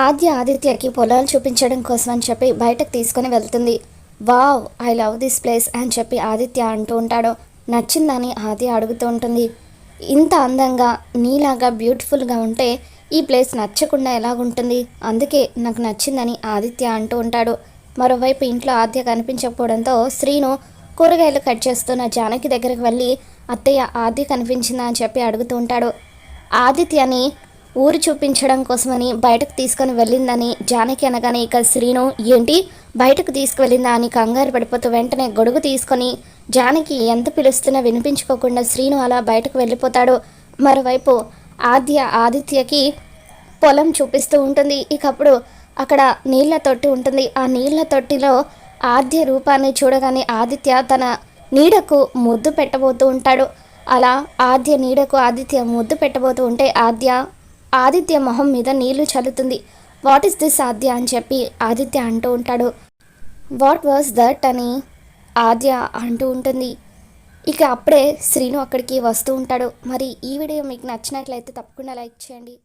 ఆద్య ఆదిత్యకి పొలాలు చూపించడం కోసం అని చెప్పి బయటకు తీసుకొని వెళ్తుంది. Wow, I love this place అని చెప్పి ఆదిత్య అంటూ ఉంటాడు. నచ్చిందని ఆద్య అడుగుతూ ఉంటుంది. ఇంత అందంగా నీలాగా బ్యూటిఫుల్గా ఉంటే ఈ ప్లేస్ నచ్చకుండా ఎలాగుంటుంది, అందుకే నాకు నచ్చిందని ఆదిత్య అంటూ ఉంటాడు. మరోవైపు ఇంట్లో ఆద్య కనిపించకపోవడంతో శ్రీను కూరగాయలు కట్ చేస్తున్న జానకి దగ్గరికి వెళ్ళి అత్తయ్య ఆద్య కనిపించిందా అని చెప్పి అడుగుతూ ఉంటాడు. ఆదిత్యని ఊరు చూపించడం కోసమని బయటకు తీసుకొని వెళ్ళిందని జానకి అనగానే ఇక శ్రీను ఏంటి బయటకు తీసుకువెళ్ళిందా అని కంగారు పడిపోతూ వెంటనే గొడుగు తీసుకొని జానకి ఎంత పిలుస్తున్నా వినిపించుకోకుండా శ్రీను అలా బయటకు వెళ్ళిపోతాడు. మరోవైపు ఆదిత్యకి పొలం చూపిస్తూ ఉంటుంది. ఇకప్పుడు అక్కడ నీళ్ల తొట్టి ఉంటుంది. ఆ నీళ్ల తొట్టిలో ఆద్య రూపాన్ని చూడగానే ఆదిత్య తన నీడకు ముద్దు పెట్టబోతూ ఉంటాడు. అలా ఆద్య నీడకు ఆదిత్య ముద్దు పెట్టబోతూ ఉంటే ఆదిత్య మొహం మీద నీళ్లు చల్లుతుంది. వాట్ ఈస్ దిస్ ఆద్య అని చెప్పి ఆదిత్య అంటూ ఉంటాడు. వాట్ వాజ్ దట్ అని ఆద్య అంటూ ఉంటుంది. ఇక అప్పుడే శ్రీను అక్కడికి వస్తూ ఉంటాడు. మరి ఈ వీడియో మీకు నచ్చినట్లయితే తప్పకుండా లైక్ చేయండి.